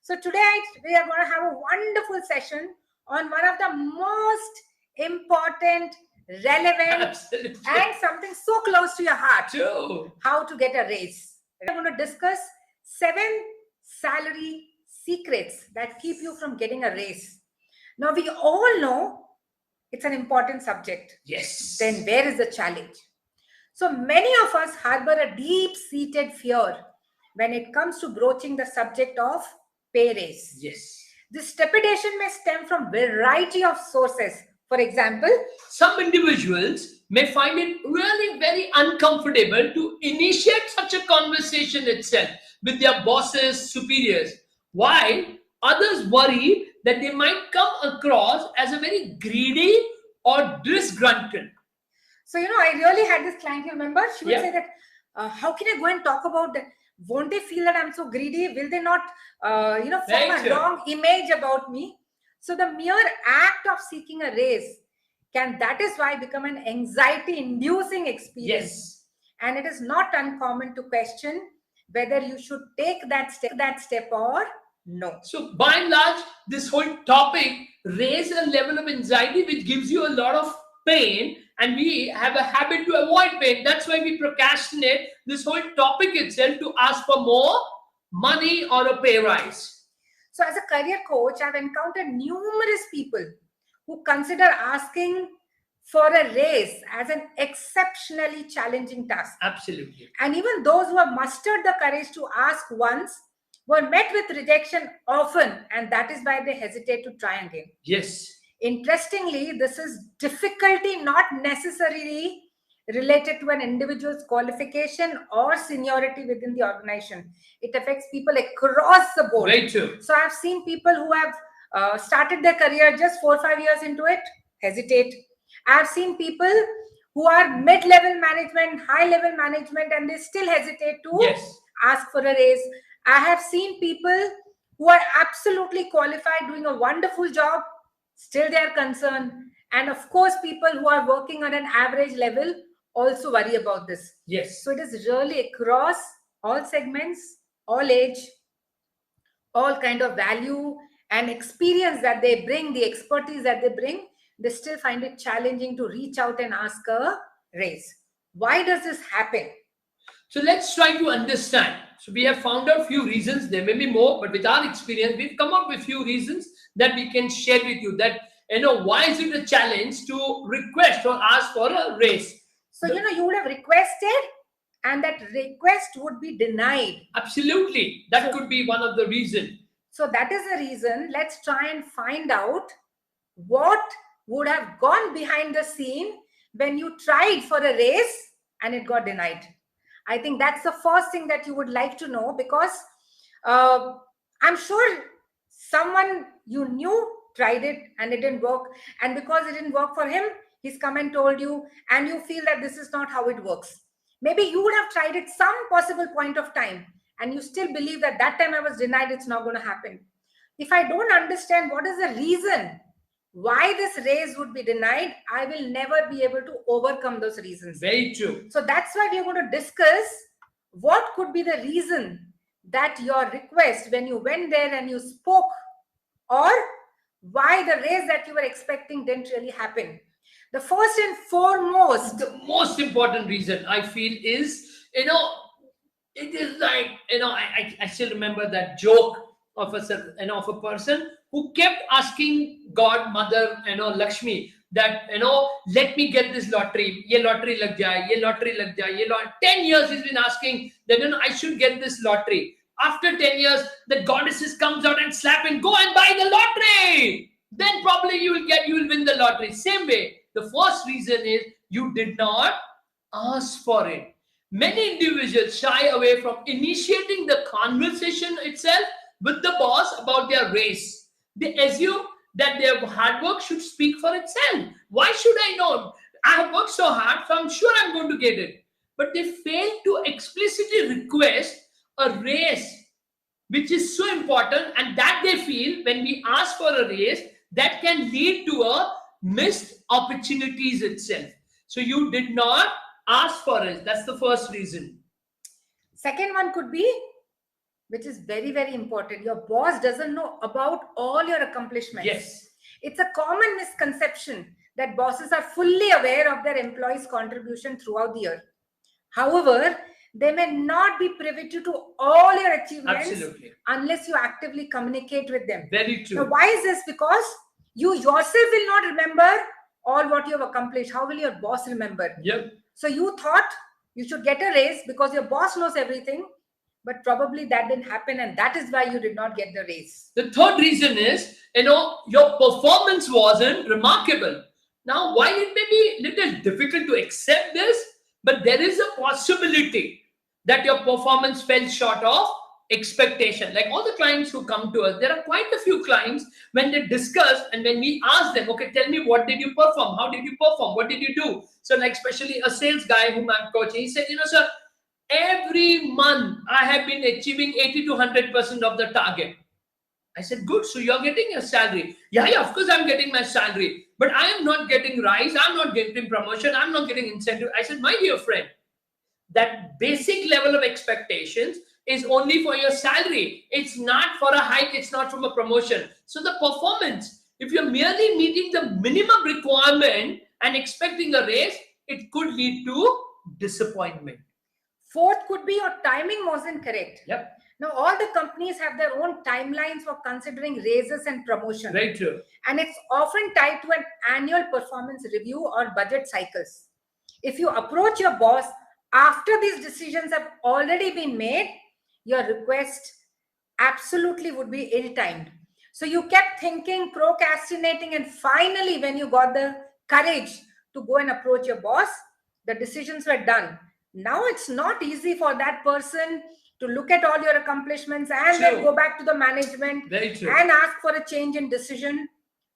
So today we are going to have a wonderful session on one of the most important, relevant, Absolutely. and something so close to your heart. True. How to get a raise. We're going to discuss 7 salary secrets that keep you from getting a raise. Now we all know it's an important subject. Yes. Then where is the challenge? So many of us harbor a deep-seated fear when it comes to broaching the subject of pay raise. Yes. This trepidation may stem from variety of sources. For example, some individuals may find it really very uncomfortable to initiate such a conversation itself with their bosses, superiors, while others worry that they might come across as a very greedy or disgruntled. So, I really had this client, you remember? She would Yeah. say that, how can I go and talk about that? Won't they feel that I'm so greedy? Will they not, form Very a true. wrong image about me? So the mere act of seeking a raise that is why become an anxiety-inducing experience. Yes. And it is not uncommon to question whether you should take that step or no. So by and large, this whole topic raises a level of anxiety which gives you a lot of pain, and we have a habit to avoid pain. That's why we procrastinate this whole topic itself to ask for more money or a pay rise. So as a career coach, I've encountered numerous people who consider asking for a raise as an exceptionally challenging task. Absolutely. And even those who have mustered the courage to ask once were met with rejection often, and that is why they hesitate to try again. Yes. Interestingly, this is difficulty not necessarily related to an individual's qualification or seniority within the organization. It affects people across the board. Very true. So I've seen people who have started their career just 4 or 5 years into it, hesitate. I've seen people who are mid-level management, high-level management, and they still hesitate to Yes. ask for a raise. I have seen people who are absolutely qualified, doing a wonderful job, still they are concerned. And of course, people who are working on an average level also worry about this. Yes. So it is really across all segments, all age, all kind of value and experience that they bring, the expertise that they bring, they still find it challenging to reach out and ask a raise. Why does this happen? So let's try to understand. So we have found out few reasons. There may be more, but with our experience, we've come up with few reasons that we can share with you. That why is it a challenge to request or ask for a raise? So you would have requested, and that request would be denied. Absolutely, that could be one of the reasons. So that is the reason. Let's try and find out what would have gone behind the scene when you tried for a raise and it got denied. I think that's the first thing that you would like to know, because I'm sure someone you knew tried it and it didn't work. And because it didn't work for him, he's come and told you, and you feel that this is not how it works. Maybe you would have tried it some possible point of time, and you still believe that time I was denied, it's not going to happen. If I don't understand what is the reason why this raise would be denied, I will never be able to overcome those reasons. Very true. So that's why we are going to discuss what could be the reason that your request, when you went there and you spoke, or why the raise that you were expecting didn't really happen. The first and foremost, the most important reason I feel is, it is like, I still remember that joke of a person who kept asking God, Mother, Lakshmi, that, let me get this lottery. Ye lottery lag jaye, ye lottery lag jaye, ye lottery. 10 years he's been asking that, I should get this lottery. After 10 years, the goddesses comes out and slap him, go and buy the lottery. Then probably you will win the lottery. Same way, the first reason is you did not ask for it. Many individuals shy away from initiating the conversation itself with the boss about their raise. They assume that their hard work should speak for itself. Why should I know? I have worked so hard, so I'm sure I'm going to get it. But they fail to explicitly request a raise, which is so important, and that they feel when we ask for a raise, that can lead to a missed opportunities itself. So you did not ask for it. That's the first reason. Second one could be which is very, very important. Your boss doesn't know about all your accomplishments. Yes. It's a common misconception that bosses are fully aware of their employees' contribution throughout the year. However, they may not be privy to all your achievements Absolutely. unless you actively communicate with them. Very Now, true. why is this? Because you yourself will not remember all what you have accomplished. How will your boss remember? Yep. So you thought you should get a raise because your boss knows everything, but probably that didn't happen, and that is why you did not get the raise. The third reason is, your performance wasn't remarkable. Now, while it may be little difficult to accept this, but there is a possibility that your performance fell short of expectation. Like all the clients who come to us, there are quite a few clients when they discuss and when we ask them, okay, tell me, what did you perform? How did you perform? What did you do? So, like, especially a sales guy whom I'm coaching, he said, sir, every month I have been achieving 80 to 100% of the target. I said, good. So you're getting your salary. Yeah, of course I'm getting my salary. But I am not getting rise. I'm not getting promotion. I'm not getting incentive. I said, my dear friend, that basic level of expectations is only for your salary. It's not for a hike. It's not from a promotion. So the performance, if you're merely meeting the minimum requirement and expecting a raise, it could lead to disappointment. Fourth could be your timing wasn't correct. Yep. Now, all the companies have their own timelines for considering raises and promotion. Very true. And it's often tied to an annual performance review or budget cycles. If you approach your boss after these decisions have already been made, your request absolutely would be ill-timed. So you kept thinking, procrastinating, and finally, when you got the courage to go and approach your boss, the decisions were done. Now it's not easy for that person to look at all your accomplishments and then go back to the management and ask for a change in decision.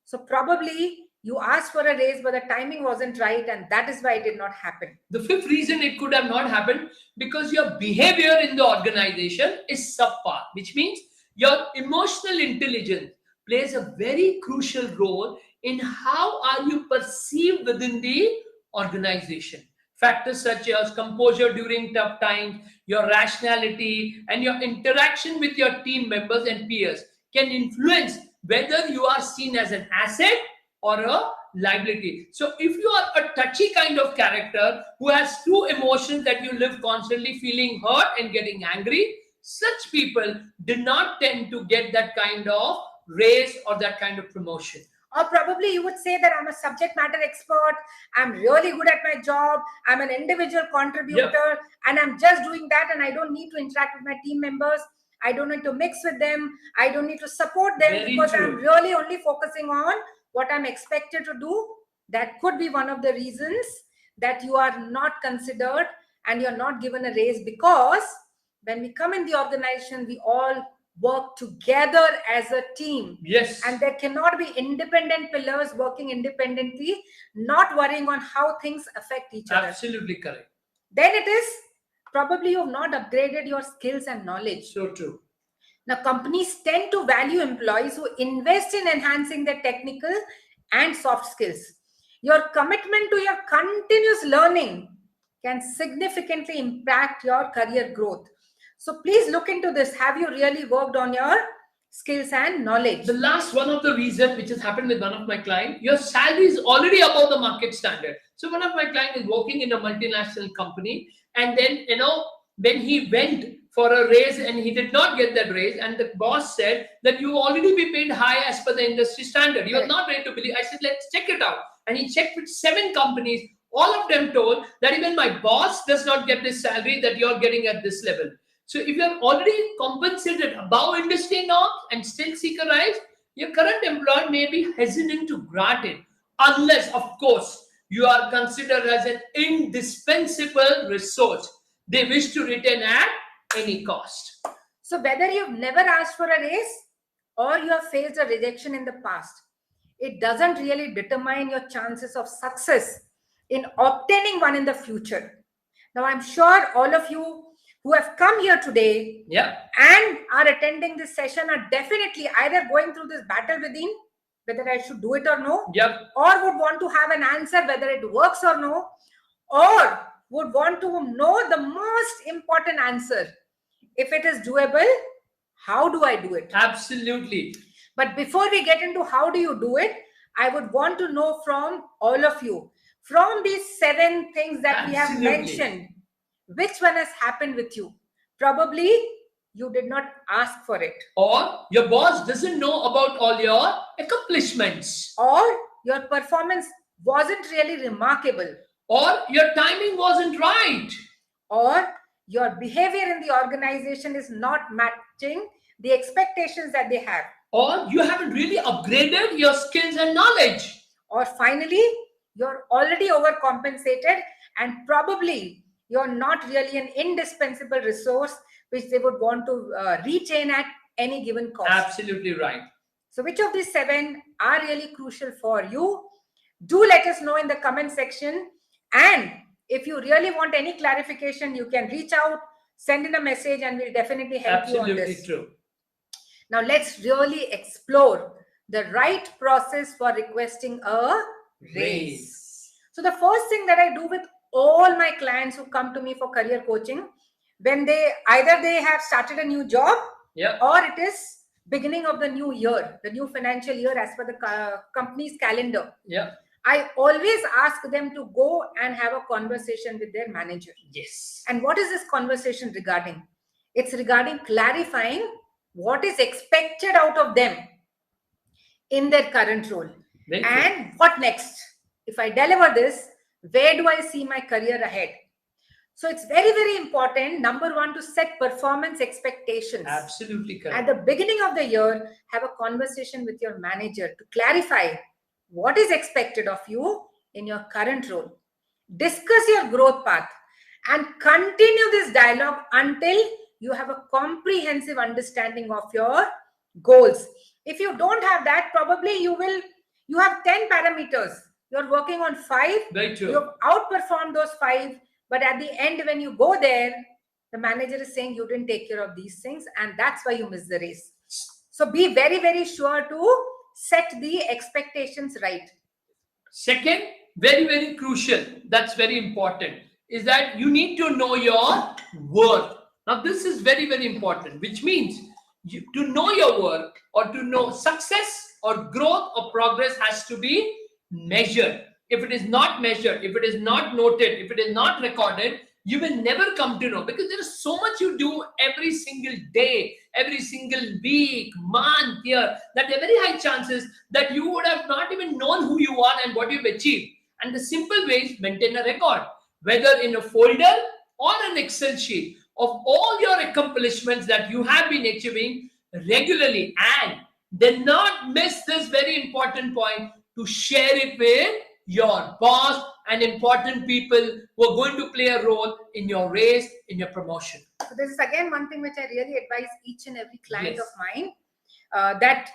So probably you asked for a raise, but the timing wasn't right, and that is why it did not happen. The fifth reason it could have not happened, because your behavior in the organization is subpar, which means your emotional intelligence plays a very crucial role in how are you perceived within the organization. Factors such as composure during tough times, your rationality, and your interaction with your team members and peers can influence whether you are seen as an asset or a liability. So if you are a touchy kind of character who has two emotions that you live constantly feeling hurt and getting angry, such people do not tend to get that kind of raise or that kind of promotion. Or probably you would say that I'm a subject matter expert, I'm really good at my job, I'm an individual contributor, and I'm just doing that, and I don't need to interact with my team members, I don't need to mix with them, I don't need to support them, because I'm really only focusing on what I'm expected to do. That could be one of the reasons that you are not considered and you're not given a raise, because when we come in the organization, we all work together as a team. Yes. And there cannot be independent pillars working independently, not worrying on how things affect each other. Absolutely correct. Then it is probably you have not upgraded your skills and knowledge. So true. Now, companies tend to value employees who invest in enhancing their technical and soft skills. Your commitment to your continuous learning can significantly impact your career growth. So please look into this. Have you really worked on your skills and knowledge? The last one of the reason which has happened with one of my clients, your salary is already above the market standard. So one of my clients is working in a multinational company, and then when he went for a raise and he did not get that raise, and the boss said that you already be paid high as per the industry standard. You are not ready to believe. I said, let's check it out. And he checked with 7 companies. All of them told that even my boss does not get this salary that you're getting at this level. So if you're already compensated above industry norms and still seek a rise, your current employer may be hesitant to grant it, unless, of course, you are considered as an indispensable resource they wish to retain at any cost. So whether you've never asked for a raise or you have faced a rejection in the past, it doesn't really determine your chances of success in obtaining one in the future. Now, I'm sure all of you who have come here today and are attending this session are definitely either going through this battle within, whether I should do it or no, or would want to have an answer whether it works or no, or would want to know the most important answer, if it is doable how do I do it? Absolutely. But before we get into how do you do it, I would want to know from all of you, from these 7 things that we have Absolutely. mentioned, which one has happened with you? Probably you did not ask for it, Or your boss doesn't know about all your accomplishments. or your performance wasn't really remarkable, Or your timing wasn't right. or your behavior in the organization is not matching the expectations that they have, Or you haven't really upgraded your skills and knowledge. or finally you're already overcompensated and probably you're not really an indispensable resource which they would want to retain at any given cost. Absolutely right. So which of these 7 are really crucial for you? Do let us know in the comment section, and if you really want any clarification, you can reach out, send in a message, and we'll definitely help you on Absolutely this. true. Now let's really explore the right process for requesting a raise. So the first thing that I do with all my clients who come to me for career coaching, when they either they have started a new job, Yeah. or it is beginning of the new year, the new financial year as per the company's calendar, Yeah. I always ask them to go and have a conversation with their manager. Yes. And what is this conversation regarding? It's regarding clarifying what is expected out of them in their current role. Very true. And what next? If I deliver this, where do I see my career ahead? So it's very, very important, number one, to set performance expectations. Absolutely correct. At the beginning of the year, have a conversation with your manager to clarify what is expected of you in your current role. Discuss your growth path and continue this dialogue until you have a comprehensive understanding of your goals. If you don't have that, probably you have 10 parameters. You're working on 5. Very true. You've outperformed those 5, but at the end, when you go there, the manager is saying you didn't take care of these things, and that's why you missed the race. So be very, very sure to set the expectations right. Second, very, very crucial, that's very important, is that you need to know your worth. Now, this is very, very important, which means to know your worth or to know success or growth or progress has to be measured. If it is not measured, if it is not noted, if it is not recorded, you will never come to know, because there is so much you do every single day, every single week, month, year, that there are very high chances that you would have not even known who you are and what you've achieved. And the simple way is maintain a record, whether in a folder or an Excel sheet of all your accomplishments that you have been achieving regularly, and then not miss this very important point to share it with your boss and important people who are going to play a role in your race, in your promotion. So this is again one thing which I really advise each and every client Yes. of mine, that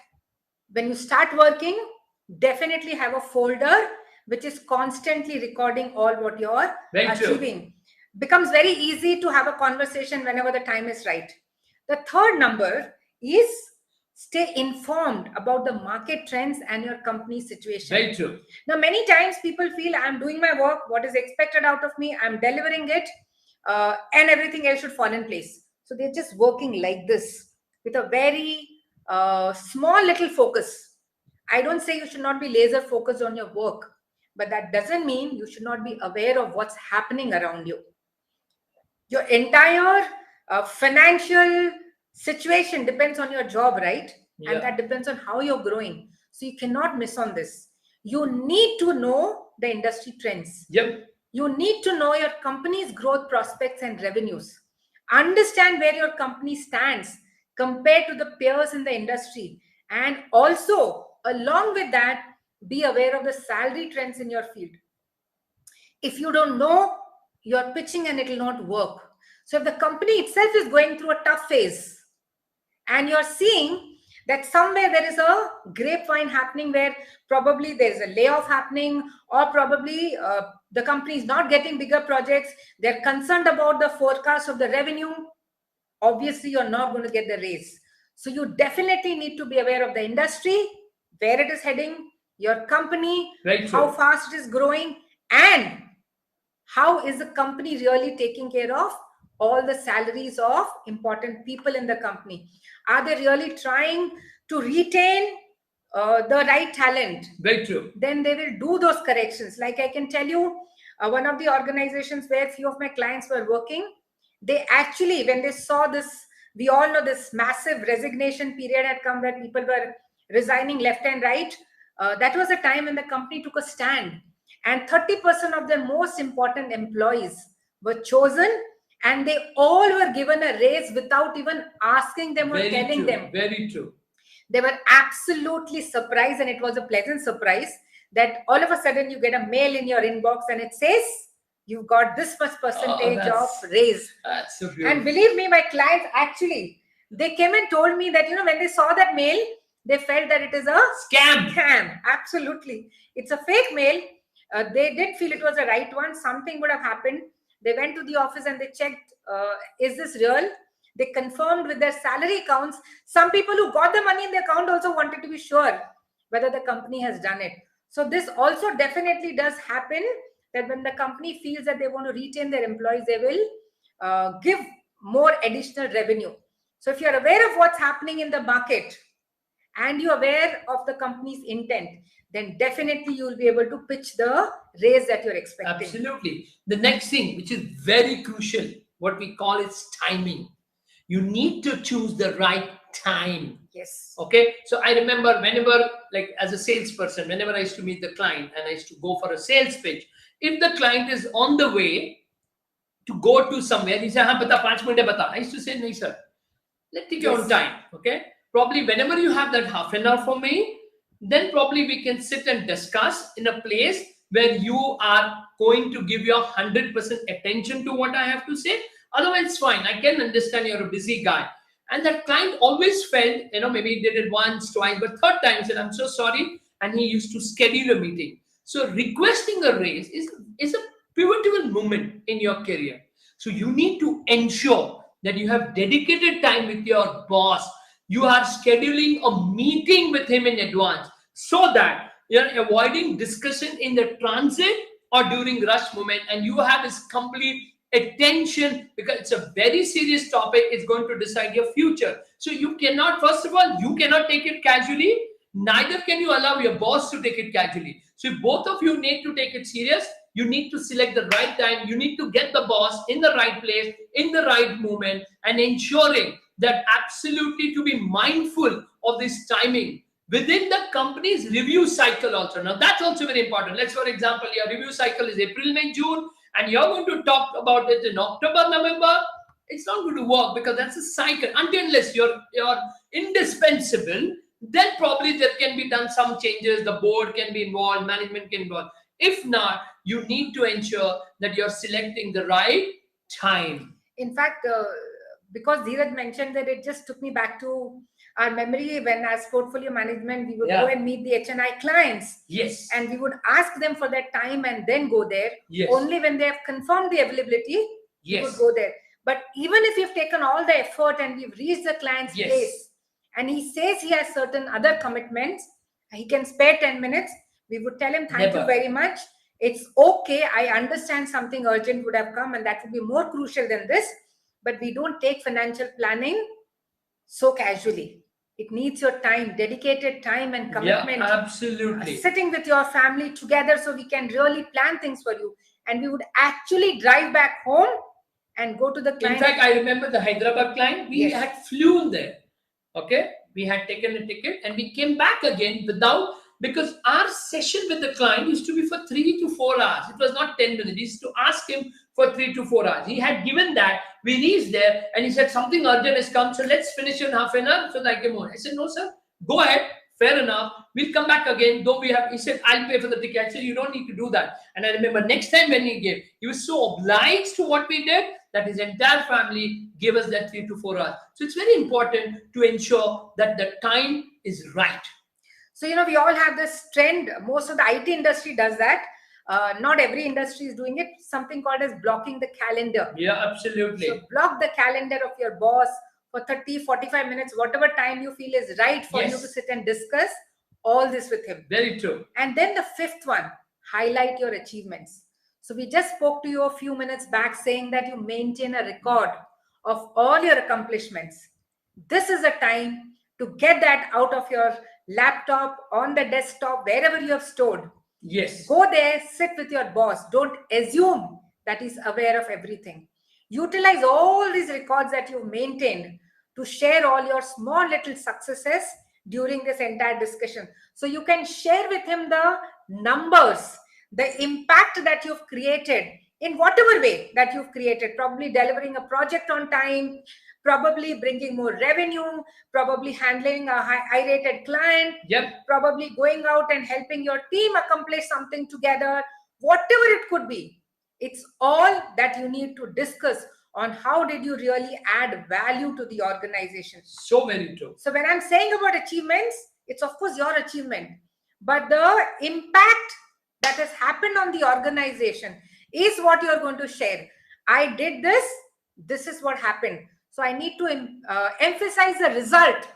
when you start working, definitely have a folder which is constantly recording all what you're Very true. achieving. Becomes very easy to have a conversation whenever the time is right. The third number is stay informed about the market trends and your company situation. Very true. Now, many times people feel I'm doing my work, what is expected out of me, I'm delivering it, and everything else should fall in place. So they're just working like this with a very small little focus. I don't say you should not be laser focused on your work, but that doesn't mean you should not be aware of what's happening around you. Your entire financial situation depends on your job, right? Yeah. And that depends on how you're growing. So you cannot miss on this. You need to know the industry trends. Yep. You need to know your company's growth prospects and revenues. Understand where your company stands compared to the peers in the industry. And also, along with that, be aware of the salary trends in your field. If you don't know, you're pitching and it will not work. So if the company itself is going through a tough phase and you're seeing that somewhere there is a grapevine happening where probably there's a layoff happening, or probably the company is not getting bigger projects, they're concerned about the forecast of the revenue, obviously you're not going to get the raise. So you definitely need to be aware of the industry, where it is heading, your company, Very how true. fast it is growing, and how is the company really taking care of all the salaries of important people in the company? Are they really trying to retain the right talent? Very true. Then they will do those corrections. Like I can tell you, one of the organizations where few of my clients were working, they actually, when they saw this, we all know this massive resignation period had come where people were resigning left and right. That was a time when the company took a stand, and 30% of their most important employees were chosen, and they all were given a raise without even asking them or Very telling true. them. Very true. They were absolutely surprised, and it was a pleasant surprise that all of a sudden you get a mail in your inbox and it says you've got this much percentage of raise. That's so beautiful. And believe me, my clients actually, they came and told me that, when they saw that mail, they felt that it is a Scam. Absolutely, it's a fake mail. They did feel it was the right one. Something would have happened. They went to the office and they checked, is this real? They confirmed with their salary accounts. Some people who got the money in the account also wanted to be sure whether the company has done it. So this also definitely does happen, that when the company feels that they want to retain their employees, they will give more additional revenue. So if you're aware of what's happening in the market and you're aware of the company's intent, then definitely you will be able to pitch the raise that you're expecting. Absolutely. The next thing, which is very crucial, what we call is timing. You need to choose the right time. Yes. Okay. So I remember whenever, like as a salesperson, whenever I used to meet the client and I used to go for a sales pitch, if the client is on the way to go to somewhere, he said, "Haan, bata, 5 minute bata." I used to say, "No, sir. Let's take your own time." Okay. Probably whenever you have that half an hour for me, then probably we can sit and discuss in a place where you are going to give your 100% attention to what I have to say. Otherwise, it's fine. I can understand you're a busy guy. And that client always felt, maybe he did it once, twice, but third time he said, "I'm so sorry." And he used to schedule a meeting. So requesting a raise is a pivotal moment in your career. So you need to ensure that you have dedicated time with your boss. You are scheduling a meeting with him in advance so that you're avoiding discussion in the transit or during rush moment, and you have his complete attention, because it's a very serious topic. It's going to decide your future. So you cannot, first of all, you cannot take it casually. Neither can you allow your boss to take it casually. So if both of you need to take it serious, you need to select the right time. You need to get the boss in the right place, in the right moment, and ensuring that absolutely to be mindful of this timing within the company's review cycle also. Now that's also very important. Let's, for example, your review cycle is April, May, June, and you're going to talk about it in October, November. It's not going to work, because that's a cycle. Unless you're indispensable, then probably there can be done some changes. The board can be involved, management can be involved. If not, you need to ensure that you're selecting the right time. In fact, because Dheeraj mentioned that, it just took me back to our memory when, as portfolio management, we would go and meet the HNI clients. Yes. And we would ask them for that time and then go there. Yes. Only when they have confirmed the availability, we would go there. But even if you've taken all the effort and we've reached the client's place, and he says he has certain other commitments, he can spare 10 minutes, we would tell him, thank you very much. It's okay. I understand something urgent would have come and that would be more crucial than this. But we don't take financial planning so casually. It needs your time, dedicated time and commitment. Yeah, absolutely. Sitting with your family together so we can really plan things for you. And we would actually drive back home and go to the client. In fact, I remember the Hyderabad client, we had flown there. Okay. We had taken a ticket and we came back again without, because our session with the client used to be for 3 to 4 hours. It was not 10 minutes. We used to ask him for 3 to 4 hours. He had given that. We reached there and he said, something urgent has come, so let's finish in half an hour so that I can move. I said, no, sir, go ahead. Fair enough. We'll come back again. Though we have, he said, I'll pay for the ticket. I said, you don't need to do that. And I remember next time when he gave, he was so obliged to what we did that his entire family gave us that 3 to 4 hours. So it's very important to ensure that the time is right. So, we all have this trend. Most of the IT industry does that. Not every industry is doing it. Something called as blocking the calendar. Yeah, absolutely. So block the calendar of your boss for 30, 45 minutes, whatever time you feel is right for you to sit and discuss all this with him. Very true. And then the fifth one, highlight your achievements. So we just spoke to you a few minutes back saying that you maintain a record of all your accomplishments. This is a time to get that out of your laptop, on the desktop, wherever you have stored. Yes. Go there, sit with your boss. Don't assume that he's aware of everything. Utilize all these records that you've maintained to share all your small little successes during this entire discussion. So you can share with him the numbers, the impact that you've created in whatever way that you've created, probably delivering a project on time, probably bringing more revenue, probably handling a high rated client, Yep. probably going out and helping your team accomplish something together, whatever it could be. It's all that you need to discuss on how did you really add value to the organization. So very true. So when I'm saying about achievements, it's of course your achievement, but the impact that has happened on the organization is what you're going to share. I did this, this is what happened. So I need to emphasize the result,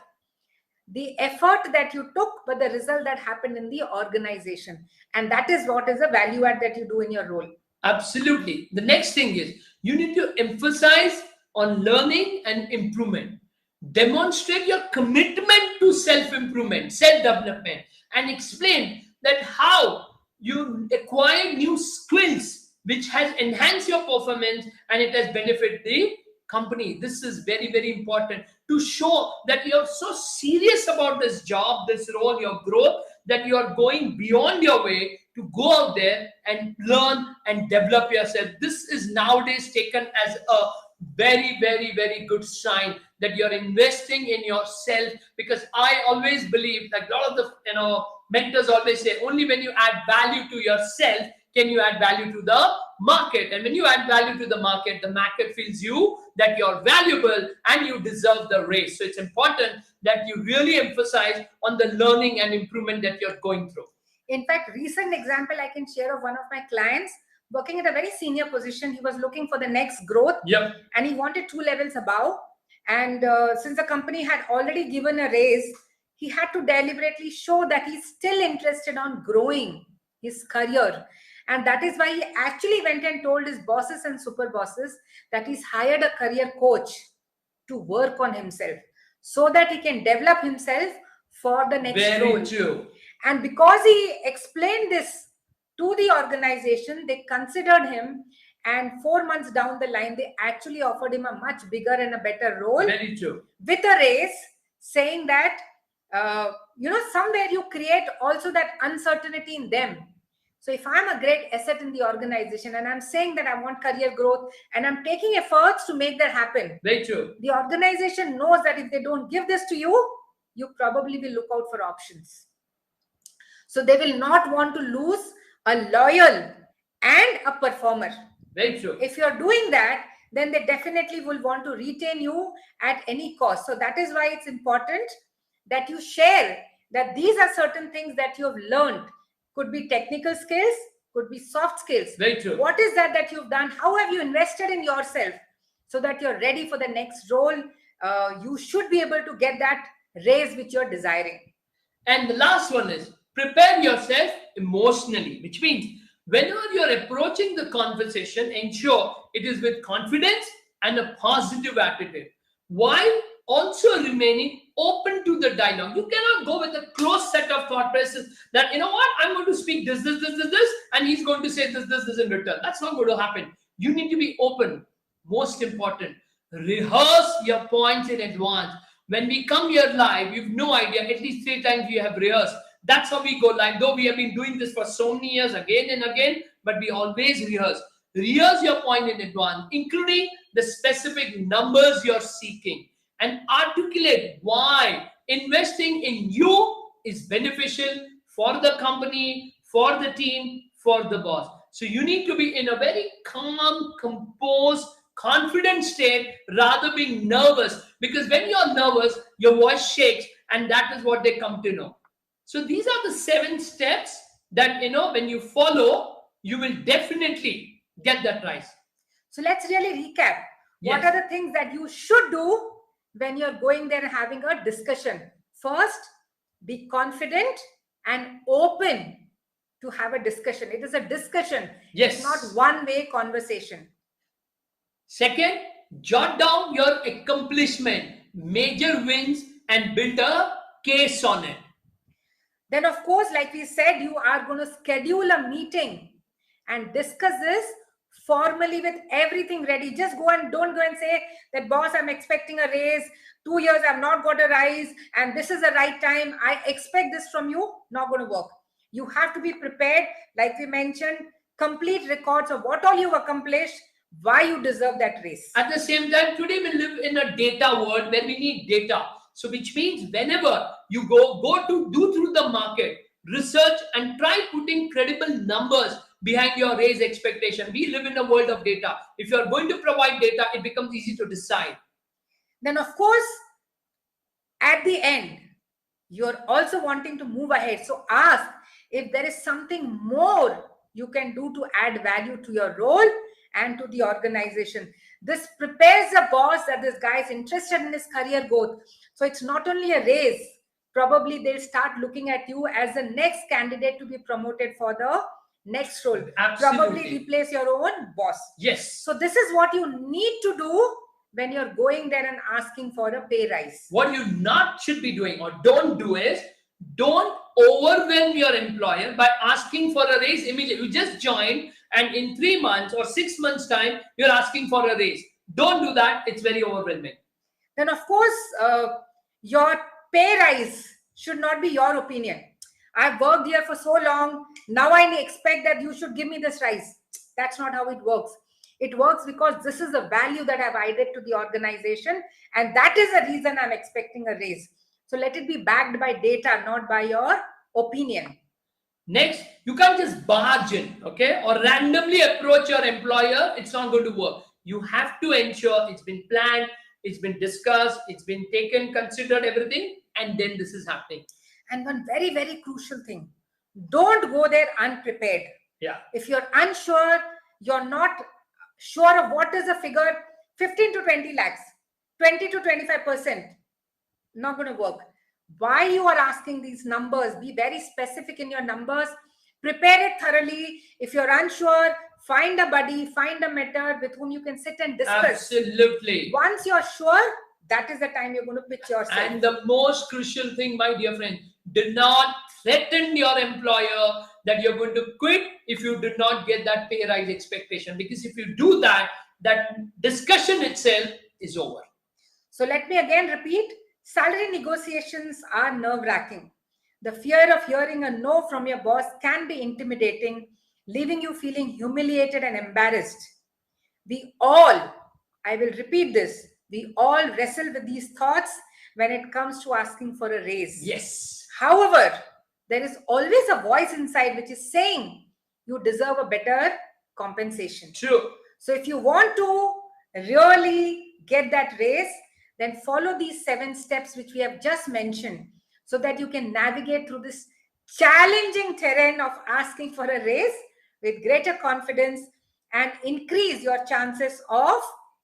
the effort that you took, but the result that happened in the organization. And that is what is the value add that you do in your role. Absolutely. The next thing is you need to emphasize on learning and improvement. Demonstrate your commitment to self-improvement, self-development, and explain that how you acquire new skills which has enhanced your performance and it has benefited the company. This is very, very important to show that you're so serious about this job, this role, your growth, that you're going beyond your way to go out there and learn and develop yourself. This is nowadays taken as a very, very, very good sign that you're investing in yourself, because I always believe that a lot of the mentors always say only when you add value to yourself can you add value to the market. And when you add value to the market feels you that you're valuable and you deserve the raise. So it's important that you really emphasize on the learning and improvement that you're going through. In fact, recent example I can share of one of my clients working at a very senior position. He was looking for the next growth. Yep. And he wanted 2 levels above. And since the company had already given a raise, he had to deliberately show that he's still interested on growing his career. And that is why he actually went and told his bosses and super bosses that he's hired a career coach to work on himself so that he can develop himself for the next role. Very true. And because he explained this to the organization, they considered him, and 4 months down the line, they actually offered him a much bigger and a better role. Very true. With a raise, saying that, somewhere you create also that uncertainty in them. So if I'm a great asset in the organization and I'm saying that I want career growth and I'm taking efforts to make that happen. Very true. The organization knows that if they don't give this to you, you probably will look out for options. So they will not want to lose a loyal and a performer. Very true. If you're doing that, then they definitely will want to retain you at any cost. So that is why it's important that you share that these are certain things that you have learned. Could be technical skills, could be soft skills. Very true. What is that you've done? How have you invested in yourself so that you're ready for the next role? You should be able to get that raise which you're desiring. And the last one is prepare yourself emotionally, which means whenever you're approaching the conversation, ensure it is with confidence and a positive attitude, while also remaining open to the dialogue. You cannot go with a closed set of thought processes that, you know what, I'm going to speak this, and he's going to say this in return. That's not going to happen. You need to be open. Most important, rehearse your points in advance. When we come here live, you've no idea, at least 3 times we have rehearsed. That's how we go live. Though we have been doing this for so many years, again and again, but we always rehearse. Rehearse your point in advance, including the specific numbers you're seeking, and articulate why investing in you is beneficial for the company, for the team, for the boss. So you need to be in a very calm, composed, confident state rather being nervous, because when you're nervous, your voice shakes, and that is what they come to know. So these are the 7 steps that, when you follow, you will definitely get that rise. So let's really recap. Yes. What are the things that you should do when you're going there and having a discussion? First, be confident and open to have a discussion. It is a discussion. Yes. It's not one-way conversation. Second, jot down your accomplishment, major wins, and build a case on it. Then, of course, like we said, you are going to schedule a meeting and discuss this formally with everything ready. Just don't go and say that, boss, I'm expecting a raise. 2 years, I've not got a rise, and this is the right time. I expect this from you. Not going to work. You have to be prepared. Like we mentioned, complete records of what all you've accomplished, why you deserve that raise. At the same time, today we live in a data world where we need data. So which means whenever you go to do through the market, research and try putting credible numbers behind your raise expectation. We live in a world of data. If you are going to provide data, it becomes easy to decide. Then, of course, at the end, you're also wanting to move ahead. So ask if there is something more you can do to add value to your role and to the organization. This prepares the boss that this guy is interested in his career growth. So it's not only a raise. Probably they'll start looking at you as the next candidate to be promoted for the next role. Absolutely. Probably replace your own boss. Yes. So this is what you need to do when you're going there and asking for a pay rise. What you not should be doing or don't do is, don't overwhelm your employer by asking for a raise immediately. You just joined and in 3 months or 6 months time, you're asking for a raise. Don't do that. It's very overwhelming. Then, of course, your pay rise should not be your opinion. I've worked here for so long. Now I expect that you should give me this rise. That's not how it works. It works because this is the value that I've added to the organization. And that is the reason I'm expecting a raise. So let it be backed by data, not by your opinion. Next, you can't just barge in, okay, or randomly approach your employer. It's not going to work. You have to ensure it's been planned, it's been discussed, it's been taken, considered, everything, and then this is happening. And one very, very crucial thing, don't go there unprepared. Yeah. If you're unsure, you're not sure of what is the figure, 15 to 20 lakhs, 20 to 25%, not going to work. Why you are asking these numbers? Be very specific in your numbers. Prepare it thoroughly. If you're unsure, find a buddy, find a mentor with whom you can sit and discuss. Absolutely. Once you're sure, that is the time you're going to pitch yourself. And the most crucial thing, my dear friend, do not threaten your employer that you're going to quit if you do not get that pay rise expectation. Because if you do that, that discussion itself is over. So let me again repeat. Salary negotiations are nerve-wracking. The fear of hearing a no from your boss can be intimidating, leaving you feeling humiliated and embarrassed. We all, I will repeat this, we all wrestle with these thoughts when it comes to asking for a raise. Yes. However, there is always a voice inside which is saying you deserve a better compensation. True. So if you want to really get that raise, then follow these 7 steps which we have just mentioned so that you can navigate through this challenging terrain of asking for a raise with greater confidence and increase your chances of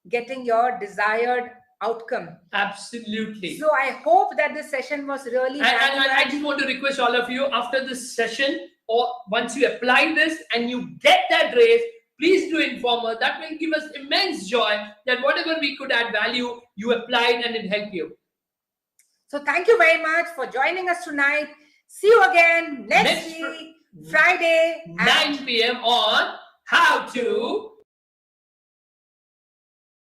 getting your desired outcome. Absolutely. So I hope that this session was really and I just want to request all of you, after this session or once you apply this and you get that raise, please do inform us. That will give us immense joy that whatever we could add value, you applied and it helped you. So thank you very much for joining us tonight. See you again next week, Friday, 9 p.m. on How to